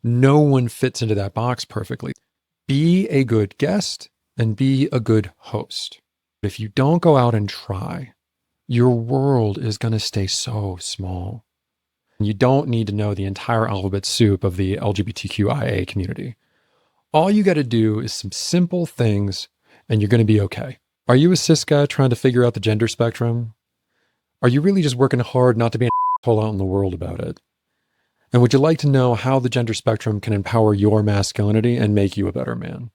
No one fits into that box perfectly. Be a good guest and be a good host. If you don't go out and try, your world is going to stay so small. You don't need to know the entire alphabet soup of the LGBTQIA community. All you got to do is some simple things and you're going to be okay. Are you a cis guy trying to figure out the gender spectrum? Are you really just working hard not to be an asshole out in the world about it? And would you like to know how the gender spectrum can empower your masculinity and make you a better man?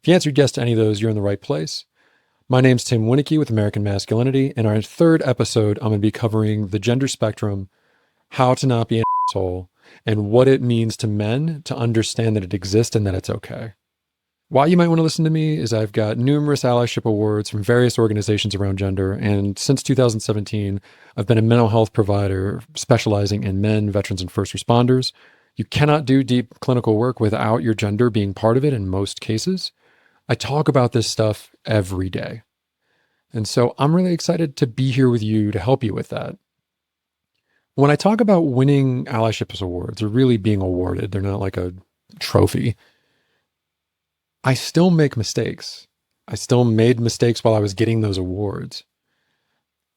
If you answered yes to any of those, you're in the right place. My name's Tim Wienecke with American Masculinity. In our third episode, I'm going to be covering the gender spectrum, how to not be an asshole, and what it means to men to understand that it exists and that it's okay. Why you might want to listen to me is I've got numerous allyship awards from various organizations around gender, and since 2017, I've been a mental health provider specializing in men, veterans, and first responders. You cannot do deep clinical work without your gender being part of it in most cases. I talk about this stuff every day. And so I'm really excited to be here with you to help you with that. When I talk about winning allyship awards, or really being awarded, they're not like a trophy. I still make mistakes. I still made mistakes while I was getting those awards.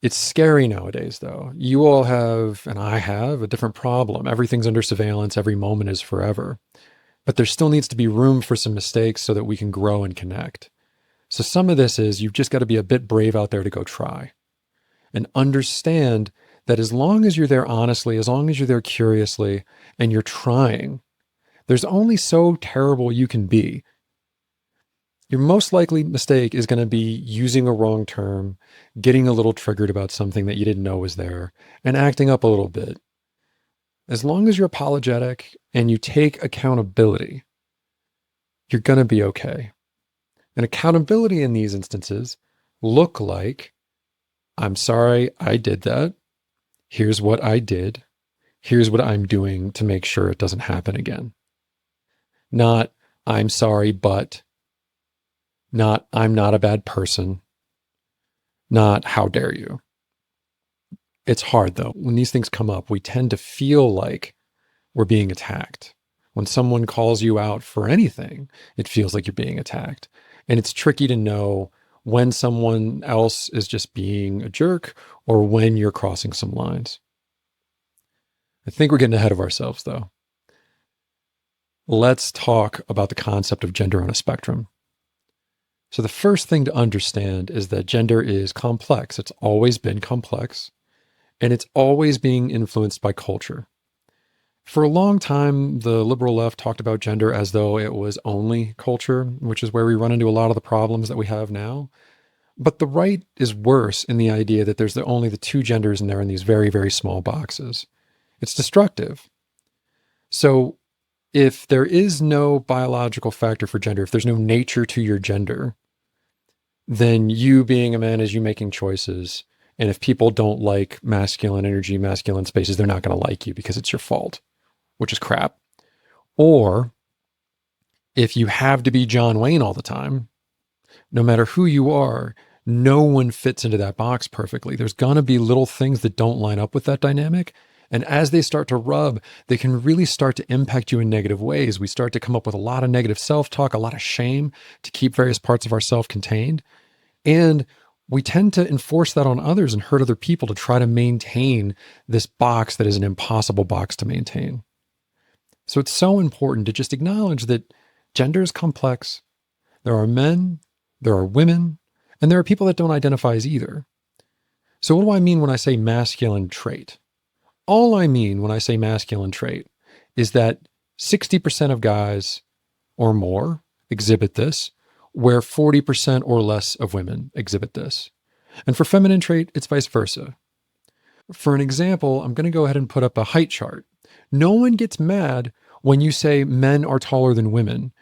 It's scary nowadays, though. You all have, and I have, a different problem. Everything's under surveillance. Every moment is forever. But there still needs to be room for some mistakes so that we can grow and connect. So some of this is you've just got to be a bit brave out there to go try. And understand that as long as you're there honestly, as long as you're there curiously, and you're trying, there's only so terrible you can be. Your most likely mistake is going to be using a wrong term, getting a little triggered about something that you didn't know was there, and acting up a little bit. As long as you're apologetic and you take accountability, you're going to be okay. And accountability in these instances look like, I'm sorry I did that. Here's what I did. Here's what I'm doing to make sure it doesn't happen again. Not, I'm sorry, but. Not, I'm not a bad person. Not, how dare you. It's hard though. When these things come up, we tend to feel like we're being attacked. When someone calls you out for anything, it feels like you're being attacked. And it's tricky to know when someone else is just being a jerk or when you're crossing some lines. I think we're getting ahead of ourselves though. Let's talk about the concept of gender on a spectrum. So the first thing to understand is that gender is complex. It's always been complex, and it's always being influenced by culture. For a long time, the liberal left talked about gender as though it was only culture, which is where we run into a lot of the problems that we have now. But the right is worse in the idea that there's only the two genders and they're in these very, very small boxes. It's destructive. So if there is no biological factor for gender, if there's no nature to your gender, then you being a man is you making choices. And if people don't like masculine energy, masculine spaces, they're not going to like you because it's your fault, which is crap. Or if you have to be John Wayne all the time, no matter who you are, no one fits into that box perfectly. There's going to be little things that don't line up with that dynamic. And as they start to rub, they can really start to impact you in negative ways. We start to come up with a lot of negative self-talk, a lot of shame to keep various parts of ourself contained. And we tend to enforce that on others and hurt other people to try to maintain this box that is an impossible box to maintain. So it's so important to just acknowledge that gender is complex. There are men, there are women, and there are people that don't identify as either. So what do I mean when I say masculine trait? All I mean when I say masculine trait is that 60% of guys or more exhibit this, where 40% or less of women exhibit this. And for feminine trait, it's vice versa. For an example, I'm going to go ahead and put up a height chart. No one gets mad when you say men are taller than women.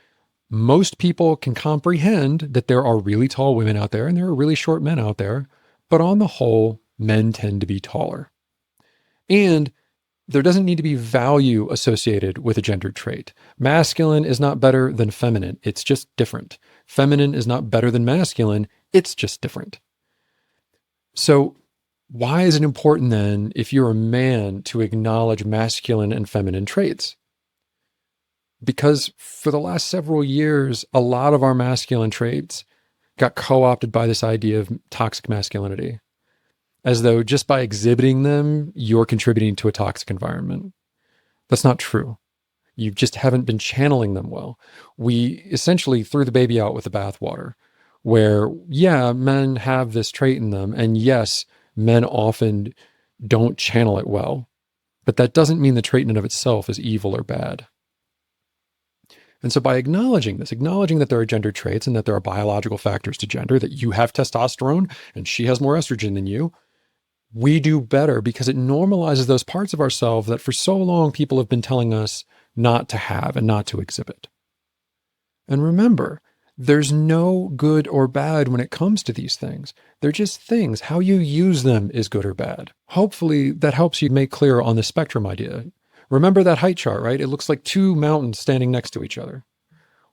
Most people can comprehend that there are really tall women out there and there are really short men out there, but on the whole, men tend to be taller. And there doesn't need to be value associated with a gender trait. Masculine is not better than feminine. It's just different. Feminine is not better than masculine. It's just different. So why is it important then, if you're a man, to acknowledge masculine and feminine traits? Because for the last several years, a lot of our masculine traits got co-opted by this idea of toxic masculinity, as though just by exhibiting them, you're contributing to a toxic environment. That's not true. You just haven't been channeling them well. We essentially threw the baby out with the bathwater, where, yeah, men have this trait in them. And yes, men often don't channel it well. But that doesn't mean the trait in and of itself is evil or bad. And so by acknowledging this, acknowledging that there are gender traits and that there are biological factors to gender, that you have testosterone and she has more estrogen than you, we do better because it normalizes those parts of ourselves that for so long people have been telling us not to have and not to exhibit. And remember, there's no good or bad when it comes to these things. They're just things. How you use them is good or bad. Hopefully that helps you make clear on the spectrum idea. Remember that height chart, right? It looks like two mountains standing next to each other.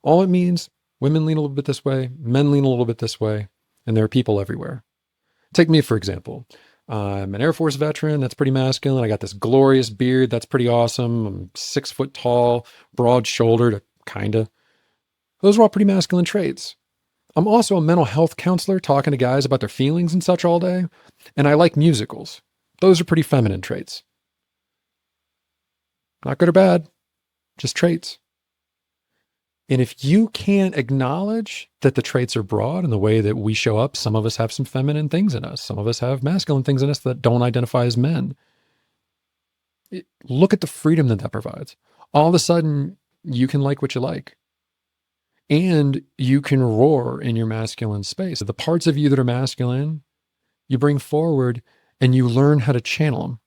All it means, women lean a little bit this way, men lean a little bit this way, and there are people everywhere. Take me, for example. I'm an Air Force veteran. That's pretty masculine. I got this glorious beard. That's pretty awesome. I'm 6 foot tall, broad shouldered, kinda. Those are all pretty masculine traits. I'm also a mental health counselor talking to guys about their feelings and such all day. And I like musicals. Those are pretty feminine traits. Not good or bad, just traits. And if you can't acknowledge that the traits are broad in the way that we show up, some of us have some feminine things in us. Some of us have masculine things in us that don't identify as men. Look at the freedom that provides. All of a sudden, you can like what you like. And you can roar in your masculine space. The parts of you that are masculine, you bring forward and you learn how to channel them.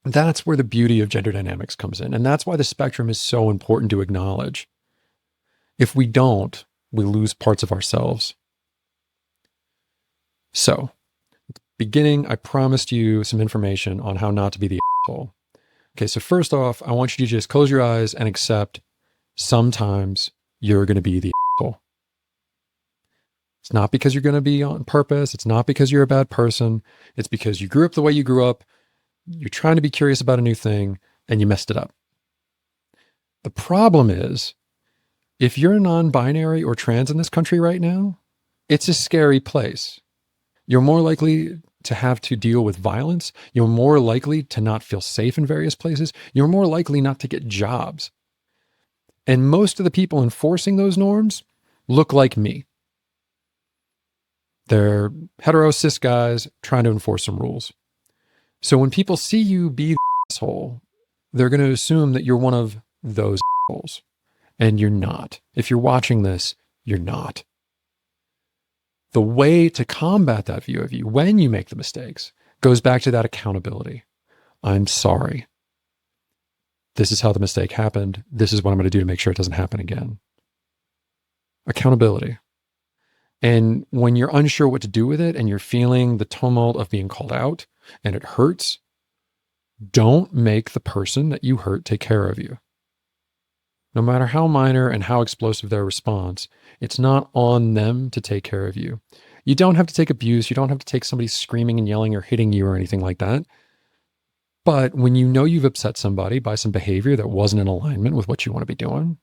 That's where the beauty of gender dynamics comes in. And that's why the spectrum is so important to acknowledge. If we don't, we lose parts of ourselves. So, at the beginning, I promised you some information on how not to be the asshole. Okay, so first off, I want you to just close your eyes and accept sometimes you're going to be the asshole. It's not because you're going to be on purpose. It's not because you're a bad person. It's because you grew up the way you grew up. You're trying to be curious about a new thing and you messed it up. The problem is, if you're non-binary or trans in this country right now, it's a scary place. You're more likely to have to deal with violence. You're more likely to not feel safe in various places. You're more likely not to get jobs. And most of the people enforcing those norms look like me. They're hetero cis guys trying to enforce some rules. So when people see you be the asshole, they're going to assume that you're one of those assholes. And you're not. If you're watching this, you're not. The way to combat that view of you when you make the mistakes goes back to that accountability. I'm sorry. This is how the mistake happened. This is what I'm going to do to make sure it doesn't happen again. Accountability. And when you're unsure what to do with it and you're feeling the tumult of being called out and it hurts, don't make the person that you hurt take care of you. No matter how minor and how explosive their response, it's not on them to take care of you. You don't have to take abuse. You don't have to take somebody screaming and yelling or hitting you or anything like that. But when you know you've upset somebody by some behavior that wasn't in alignment with what you want to be doing,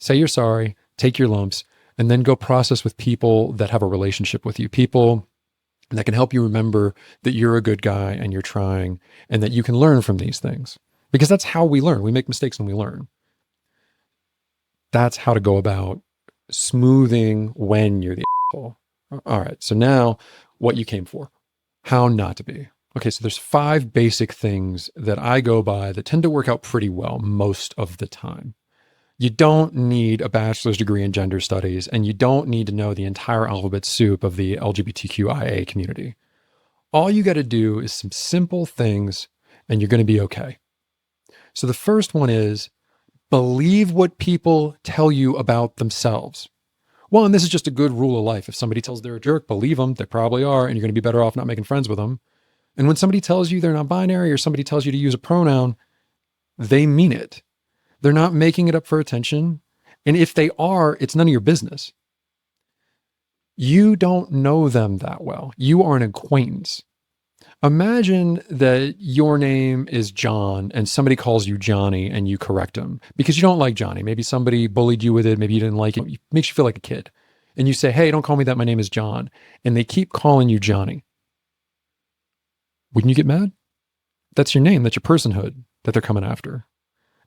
say you're sorry, take your lumps, and then go process with people that have a relationship with you, people that can help you remember that you're a good guy and you're trying and that you can learn from these things. Because that's how we learn. We make mistakes and we learn. That's how to go about smoothing when you're the asshole. All right, so now what you came for. How not to be. Okay, so there's 5 basic things that I go by that tend to work out pretty well most of the time. You don't need a bachelor's degree in gender studies, and you don't need to know the entire alphabet soup of the LGBTQIA community. All you got to do is some simple things, and you're going to be okay. So the first one is believe what people tell you about themselves. Well, and this is just a good rule of life. If somebody tells they're a jerk, believe them. They probably are, and you're going to be better off not making friends with them. And when somebody tells you they're not binary or somebody tells you to use a pronoun, they mean it. They're not making it up for attention. And if they are, it's none of your business. You don't know them that well. You are an acquaintance. Imagine that your name is John and somebody calls you Johnny and you correct them because you don't like Johnny. Maybe somebody bullied you with it. Maybe you didn't like it. It makes you feel like a kid. And you say, hey, don't call me that. My name is John. And they keep calling you Johnny. Wouldn't you get mad? That's your name. That's your personhood that they're coming after.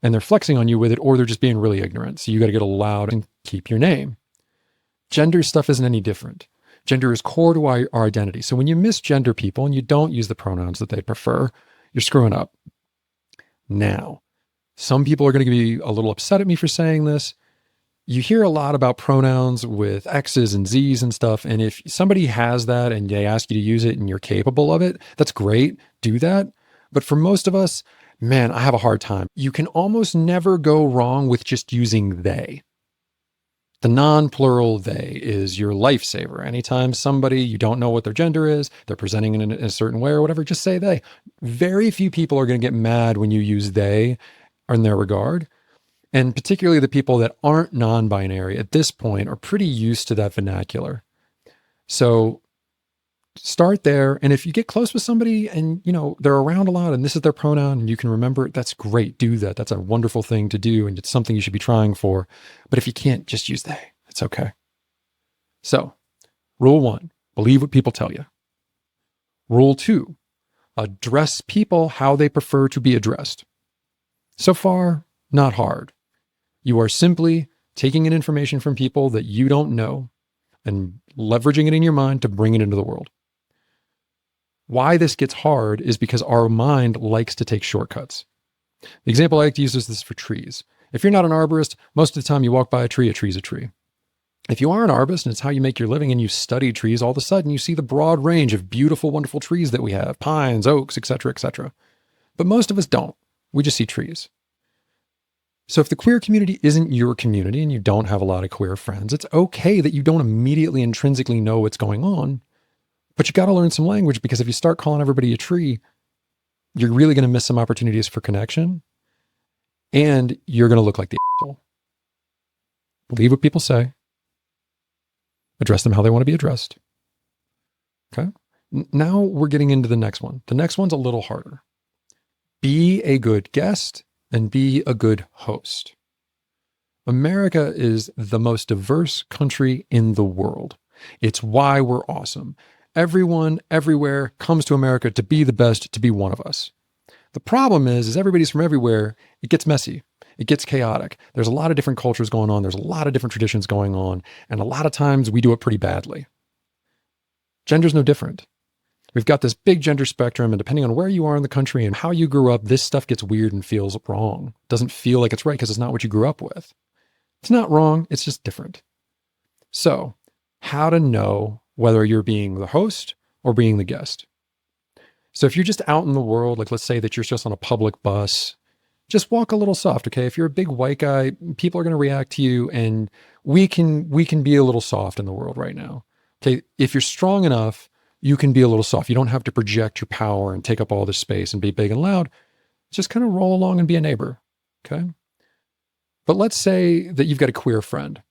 And they're flexing on you with it, or they're just being really ignorant. So you got to get loud and keep your name. Gender stuff isn't any different. Gender is core to our identity. So when you misgender people and you don't use the pronouns that they prefer, you're screwing up. Now, some people are going to be a little upset at me for saying this. You hear a lot about pronouns with X's and Z's and stuff. And if somebody has that and they ask you to use it and you're capable of it, that's great. Do that. But for most of us, man, I have a hard time. You can almost never go wrong with just using they. The non-plural they is your lifesaver. Anytime somebody, you don't know what their gender is, they're presenting in a certain way or whatever, just say they. Very few people are going to get mad when you use they in their regard. And particularly the people that aren't non-binary at this point are pretty used to that vernacular. So start there. And if you get close with somebody and, they're around a lot and this is their pronoun and you can remember it, that's great. Do that. That's a wonderful thing to do. And it's something you should be trying for. But if you can't, just use they. It's okay. So rule 1, believe what people tell you. Rule 2, address people how they prefer to be addressed. So far, not hard. You are simply taking in information from people that you don't know and leveraging it in your mind to bring it into the world. Why this gets hard is because our mind likes to take shortcuts. The example I like to use is this for trees. If you're not an arborist, most of the time you walk by a tree's a tree. If you are an arborist and it's how you make your living and you study trees, all of a sudden you see the broad range of beautiful, wonderful trees that we have, pines, oaks, etc., etc. But most of us don't. We just see trees. So if the queer community isn't your community and you don't have a lot of queer friends, it's okay that you don't immediately intrinsically know what's going on. But you got to learn some language, because if you start calling everybody a tree, you're really going to miss some opportunities for connection. And you're going to look like the asshole. Believe what people say. Address them how they want to be addressed. Okay? Now we're getting into the next one. The next one's a little harder. Be a good guest and be a good host. America is the most diverse country in the world. It's why we're awesome. Everyone, everywhere comes to America to be the best, to be one of us. The problem is everybody's from everywhere. It gets messy. It gets chaotic. There's a lot of different cultures going on. There's a lot of different traditions going on. And a lot of times we do it pretty badly. Gender's no different. We've got this big gender spectrum, and depending on where you are in the country and how you grew up, this stuff gets weird and feels wrong. Doesn't feel like it's right because it's not what you grew up with. It's not wrong. It's just different. So, how to know whether you're being the host or being the guest. So if you're just out in the world, like let's say that you're just on a public bus, just walk a little soft, okay? If you're a big white guy, people are going to react to you, and we can be a little soft in the world right now. Okay, if you're strong enough, you can be a little soft. You don't have to project your power and take up all this space and be big and loud. Just kind of roll along and be a neighbor, okay? But let's say that you've got a queer friend,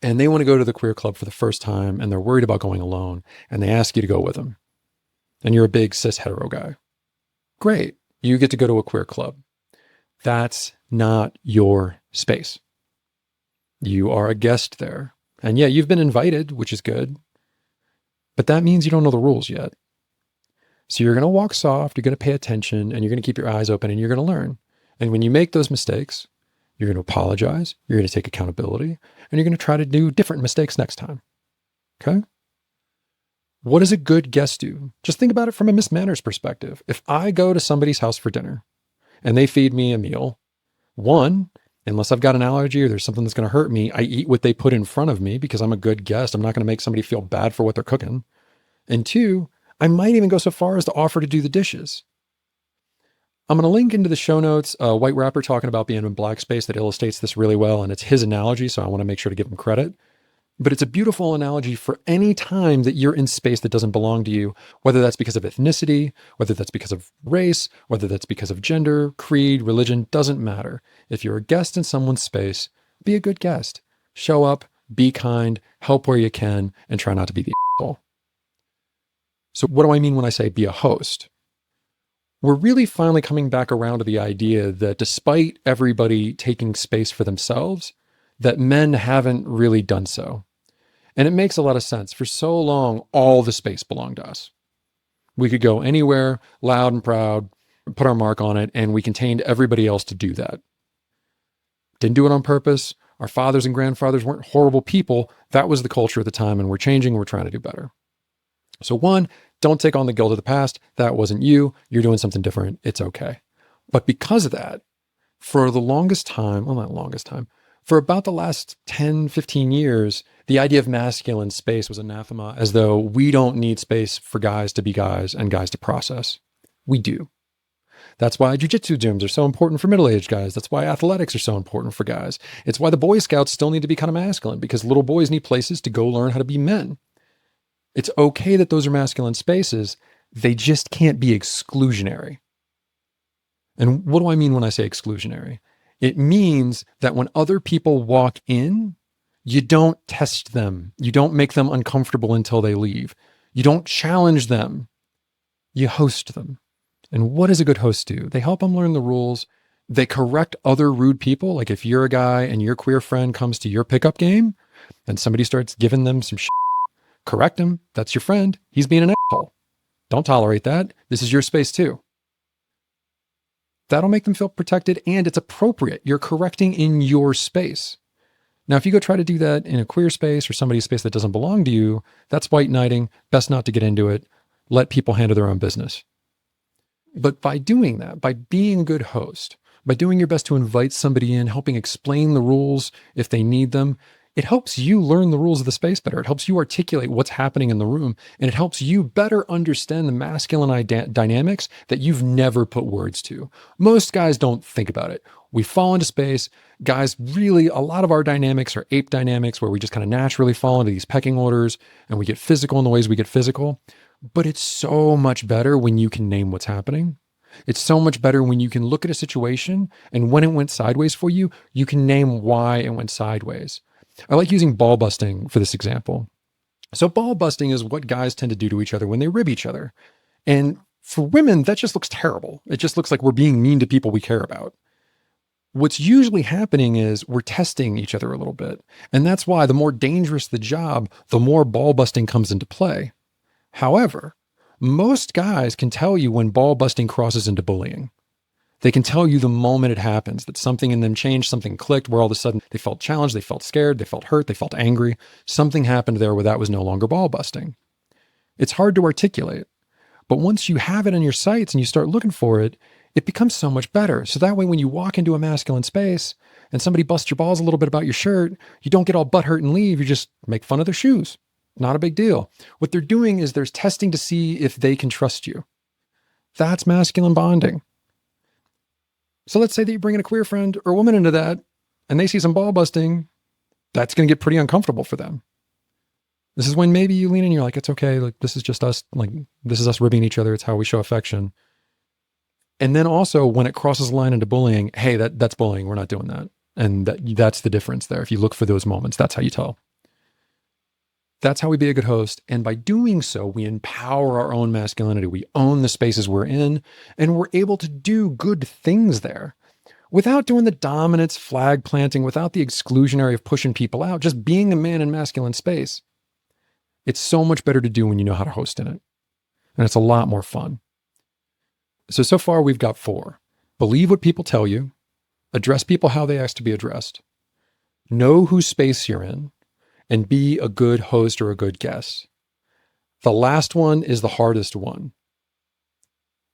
and they want to go to the queer club for the first time, and they're worried about going alone, and they ask you to go with them. And you're a big cis hetero guy. Great. You get to go to a queer club. That's not your space. You are a guest there. And yeah, you've been invited, which is good. But that means you don't know the rules yet. So you're going to walk soft, you're going to pay attention, and you're going to keep your eyes open, and you're going to learn. And when you make those mistakes, you're going to apologize, you're going to take accountability, and you're going to try to do different mistakes next time. Okay? What does a good guest do? Just think about it from a Miss Manners perspective. If I go to somebody's house for dinner and they feed me a meal, one, unless I've got an allergy or there's something that's going to hurt me, I eat what they put in front of me because I'm a good guest. I'm not going to make somebody feel bad for what they're cooking. And two, I might even go so far as to offer to do the dishes. I'm going to link into the show notes a white rapper talking about being in black space that illustrates this really well. And it's his analogy, so I want to make sure to give him credit. But it's a beautiful analogy for any time that you're in space that doesn't belong to you, whether that's because of ethnicity, whether that's because of race, whether that's because of gender, creed, religion, doesn't matter. If you're a guest in someone's space, be a good guest. Show up, be kind, help where you can, and try not to be the asshole. So what do I mean when I say be a host? We're really finally coming back around to the idea that despite everybody taking space for themselves, that men haven't really done so. And it makes a lot of sense. For so long, all the space belonged to us. We could go anywhere, loud and proud, put our mark on it, and we contained everybody else to do that. Didn't do it on purpose. Our fathers and grandfathers weren't horrible people. That was the culture at the time, and we're changing. We're trying to do better. So one, don't take on the guilt of the past. That wasn't you. You're doing something different. It's okay. But because of that, for the longest time, well, not longest time, for about the last 10, 15 years, the idea of masculine space was anathema, as though we don't need space for guys to be guys and guys to process. We do. That's why jiu-jitsu gyms are so important for middle-aged guys. That's why athletics are so important for guys. It's why the Boy Scouts still need to be kind of masculine, because little boys need places to go learn how to be men. It's okay that those are masculine spaces. They just can't be exclusionary. And what do I mean when I say exclusionary? It means that when other people walk in, you don't test them. You don't make them uncomfortable until they leave. You don't challenge them. You host them. And what does a good host do? They help them learn the rules. They correct other rude people. Like if you're a guy and your queer friend comes to your pickup game and somebody starts giving them some shit, correct him. That's your friend. He's being an asshole. Don't tolerate that. This is your space too. That'll make them feel protected, and it's appropriate. You're correcting in your space. Now, if you go try to do that in a queer space or somebody's space that doesn't belong to you, that's white knighting. Best not to get into it. Let people handle their own business. But by doing that, by being a good host, by doing your best to invite somebody in, helping explain the rules if they need them, it helps you learn the rules of the space better. It helps you articulate what's happening in the room, and it helps you better understand the masculine dynamics that you've never put words to. Most guys don't think about it. We fall into space. Guys, really, a lot of our dynamics are ape dynamics, where we just kind of naturally fall into these pecking orders and we get physical in the ways we get physical. But it's so much better when you can name what's happening. It's so much better when you can look at a situation, and when it went sideways for you, you can name why it went sideways. I like using ball busting for this example. So ball busting is what guys tend to do to each other when they rib each other. And for women, that just looks terrible. It just looks like we're being mean to people we care about. What's usually happening is we're testing each other a little bit. And that's why the more dangerous the job, the more ball busting comes into play. However, most guys can tell you when ball busting crosses into bullying. They can tell you the moment it happens, that something in them changed, something clicked, where all of a sudden they felt challenged, they felt scared, they felt hurt, they felt angry. Something happened there where that was no longer ball busting. It's hard to articulate, but once you have it in your sights and you start looking for it, it becomes so much better. So that way, when you walk into a masculine space and somebody busts your balls a little bit about your shirt, you don't get all butthurt and leave. You just make fun of their shoes. Not a big deal. What they're doing is they're testing to see if they can trust you. That's masculine bonding. So let's say that you bring in a queer friend or a woman into that and they see some ball busting. That's going to get pretty uncomfortable for them. This is when maybe you lean in and you're like, it's okay. Like, this is just us. Like, this is us ribbing each other. It's how we show affection. And then also when it crosses the line into bullying, hey, that's bullying. We're not doing that. And that's the difference there. If you look for those moments, that's how you tell. That's how we be a good host. And by doing so, we empower our own masculinity. We own the spaces we're in, and we're able to do good things there without doing the dominance, flag planting, without the exclusionary of pushing people out, just being a man in masculine space. It's so much better to do when you know how to host in it. And it's a lot more fun. So far we've got 4. Believe what people tell you. Address people how they ask to be addressed. Know whose space you're in. And be a good host or a good guest. The last one is the hardest one.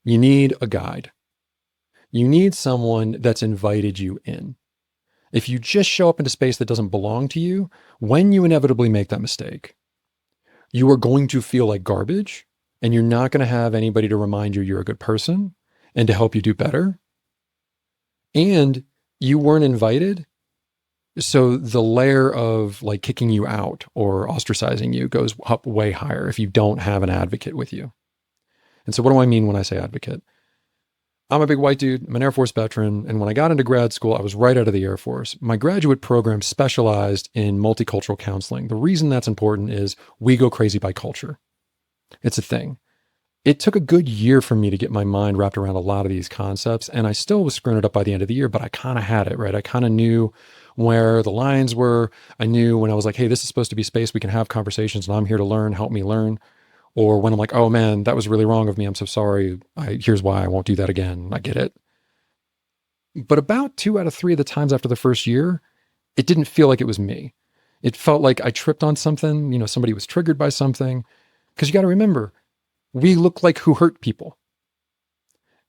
You need a guide. You need someone that's invited you in. If you just show up into space that doesn't belong to you, when you inevitably make that mistake, you are going to feel like garbage, and you're not going to have anybody to remind you you're a good person and to help you do better. And you weren't invited. So the layer of like kicking you out or ostracizing you goes up way higher if you don't have an advocate with you. And so what do I mean when I say advocate? I'm a big white dude. I'm an Air Force veteran. And when I got into grad school, I was right out of the Air Force. My graduate program specialized in multicultural counseling. The reason that's important is we go crazy by culture. It's a thing. It took a good year for me to get my mind wrapped around a lot of these concepts, and I still was screwing it up by the end of the year, but I kind of had it, right? I kind of knew where the lines were. I knew when I was like, hey, this is supposed to be space. We can have conversations and I'm here to learn, help me learn. Or when I'm like, oh man, that was really wrong of me. I'm so sorry. Here's why I won't do that again. I get it. But about 2 out of 3 of the times after the first year, it didn't feel like it was me. It felt like I tripped on something, somebody was triggered by something. Because you got to remember, we look like who hurt people.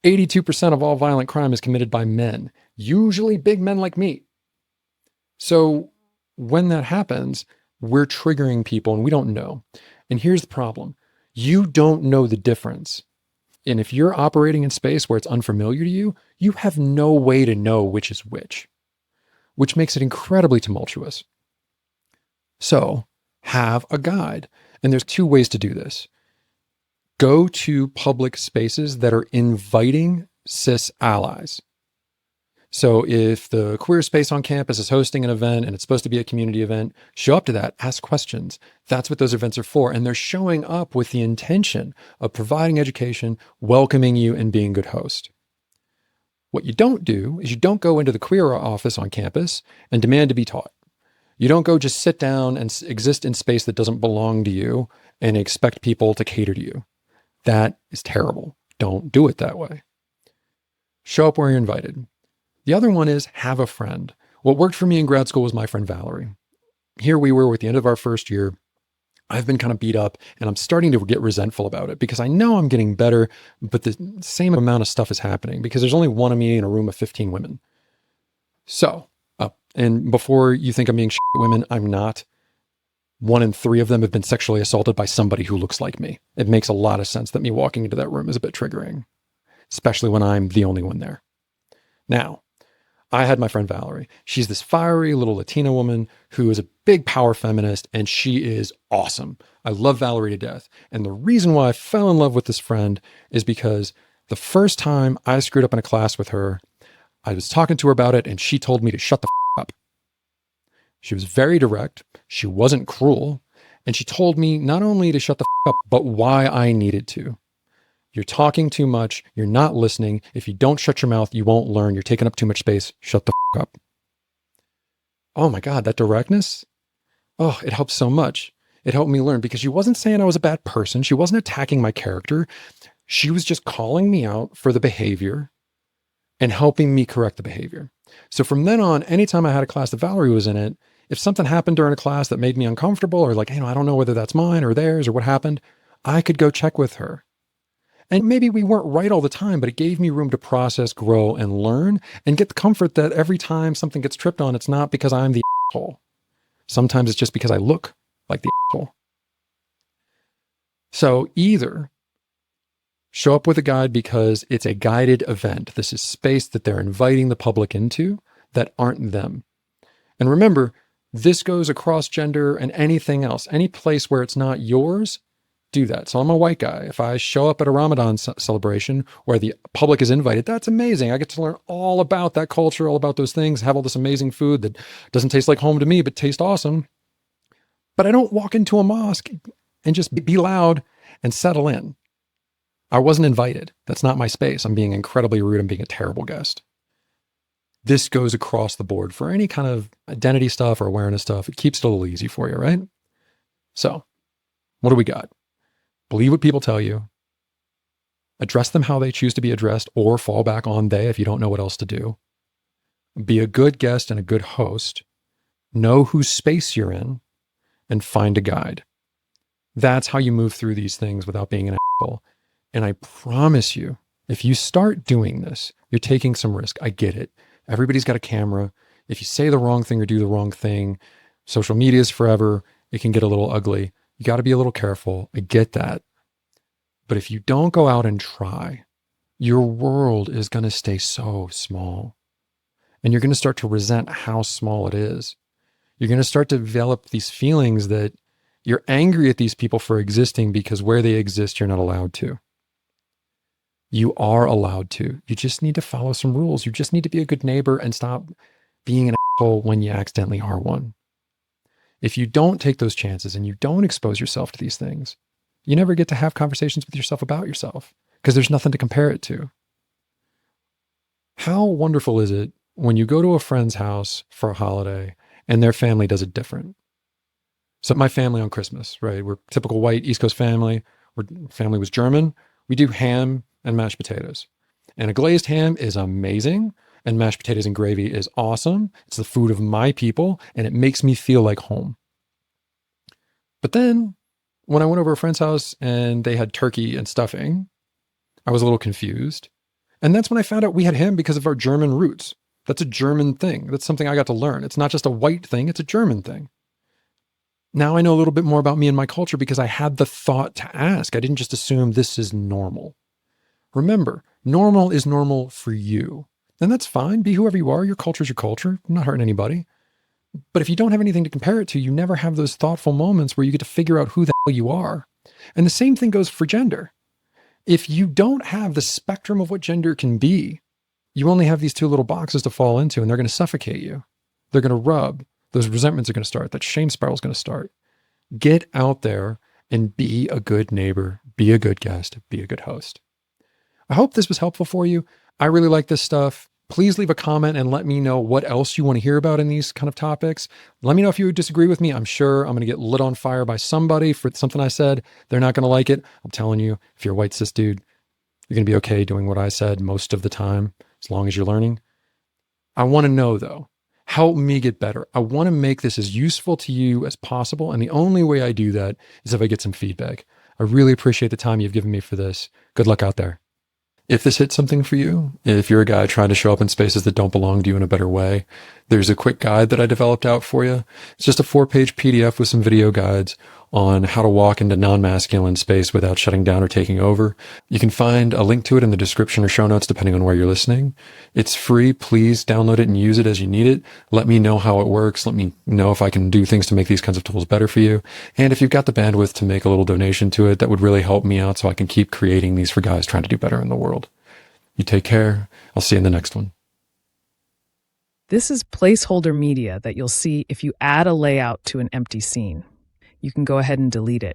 82% of all violent crime is committed by men, usually big men like me. So when that happens, we're triggering people and we don't know. And here's the problem. You don't know the difference. And if you're operating in space where it's unfamiliar to you, you have no way to know which is which makes it incredibly tumultuous. So have a guide. And there's 2 ways to do this. Go to public spaces that are inviting cis allies. So if the queer space on campus is hosting an event and it's supposed to be a community event, show up to that, ask questions. That's what those events are for. And they're showing up with the intention of providing education, welcoming you, and being a good host. What you don't do is you don't go into the queer office on campus and demand to be taught. You don't go just sit down and exist in space that doesn't belong to you and expect people to cater to you. That is terrible. Don't do it that way. Show up where you're invited. The other one is have a friend. What worked for me in grad school was my friend Valerie. Here we were at the end of our first year. I've been kind of beat up and I'm starting to get resentful about it because I know I'm getting better, but the same amount of stuff is happening because there's only one of me in a room of 15 women. So, and before you think I'm being shit at women, I'm not. 1 in 3 of them have been sexually assaulted by somebody who looks like me. It makes a lot of sense that me walking into that room is a bit triggering, especially when I'm the only one there. Now, I had my friend Valerie. She's this fiery little Latina woman who is a big power feminist, and she is awesome. I love Valerie to death. And the reason why I fell in love with this friend is because the first time I screwed up in a class with her, I was talking to her about it, and she told me to shut the up. She was very direct. She wasn't cruel. And she told me not only to shut the up, but why I needed to. You're talking too much. You're not listening. If you don't shut your mouth, you won't learn. You're taking up too much space. Shut the up. Oh my God, that directness. Oh, it helped so much. It helped me learn because she wasn't saying I was a bad person. She wasn't attacking my character. She was just calling me out for the behavior and helping me correct the behavior. So from then on, anytime I had a class that Valerie was in it, if something happened during a class that made me uncomfortable or like, I don't know whether that's mine or theirs or what happened, I could go check with her. And maybe we weren't right all the time, but it gave me room to process, grow, and learn and get the comfort that every time something gets tripped on, it's not because I'm the asshole. Sometimes it's just because I look like the asshole. So either show up with a guide because it's a guided event. This is space that they're inviting the public into that aren't them. And remember, this goes across gender and anything else. Any place where it's not yours, do that. So I'm a white guy. If I show up at a Ramadan celebration where the public is invited, that's amazing. I get to learn all about that culture, all about those things, have all this amazing food that doesn't taste like home to me, but tastes awesome. But I don't walk into a mosque and just be loud and settle in. I wasn't invited. That's not my space. I'm being incredibly rude. I'm being a terrible guest. This goes across the board for any kind of identity stuff or awareness stuff. It keeps it a little easy for you, right? So what do we got? Believe what people tell you. Address them how they choose to be addressed or fall back on they if you don't know what else to do. Be a good guest and a good host. Know whose space you're in and find a guide. That's how you move through these things without being an asshole. And I promise you, if you start doing this, you're taking some risk. I get it. Everybody's got a camera. If you say the wrong thing or do the wrong thing, social media is forever. It can get a little ugly. You got to be a little careful. I get that. But if you don't go out and try, your world is going to stay so small. And you're going to start to resent how small it is. You're going to start to develop these feelings that you're angry at these people for existing because where they exist, you're not allowed to. You are allowed to. You just need to follow some rules. You just need to be a good neighbor and stop being an asshole when you accidentally are one. If you don't take those chances and you don't expose yourself to these things, You never get to have conversations with yourself about yourself because there's nothing to compare it to. How wonderful is it when you go to a friend's house for a holiday and their family does it different? So my family on Christmas, right? We're typical white East Coast family. Our family was German. We do ham and mashed potatoes. And a glazed ham is amazing. And mashed potatoes and gravy is awesome. It's the food of my people, and it makes me feel like home. But then when I went over a friend's house and they had turkey and stuffing, I was a little confused. And that's when I found out we had ham because of our German roots. That's a German thing. That's something I got to learn. It's not just a white thing, it's a German thing. Now I know a little bit more about me and my culture because I had the thought to ask. I didn't just assume this is normal. Remember, normal is normal for you. And that's fine. Be whoever you are. Your culture is your culture. I'm not hurting anybody. But if you don't have anything to compare it to, you never have those thoughtful moments where you get to figure out who the hell you are. And the same thing goes for gender. If you don't have the spectrum of what gender can be, you only have these two little boxes to fall into, and they're going to suffocate you. They're going to rub. Those resentments are going to start. That shame spiral is going to start. Get out there and be a good neighbor, be a good guest, be a good host. I hope this was helpful for you. I really like this stuff. Please leave a comment and let me know what else you want to hear about in these kind of topics. Let me know if you disagree with me. I'm sure I'm going to get lit on fire by somebody for something I said. They're not going to like it. I'm telling you, if you're a white cis dude, you're going to be okay doing what I said most of the time, as long as you're learning. I want to know though, help me get better. I want to make this as useful to you as possible. And the only way I do that is if I get some feedback. I really appreciate the time you've given me for this. Good luck out there. If this hits something for you, if you're a guy trying to show up in spaces that don't belong to you in a better way, there's a quick guide that I developed out for you. It's just a 4-page PDF with some video guides on how to walk into non-masculine space without shutting down or taking over. You can find a link to it in the description or show notes, depending on where you're listening. It's free. Please download it and use it as you need it. Let me know how it works. Let me know if I can do things to make these kinds of tools better for you. And if you've got the bandwidth to make a little donation to it, that would really help me out so I can keep creating these for guys trying to do better in the world. You take care. I'll see you in the next one. This is placeholder media that you'll see if you add a layout to an empty scene. You can go ahead and delete it.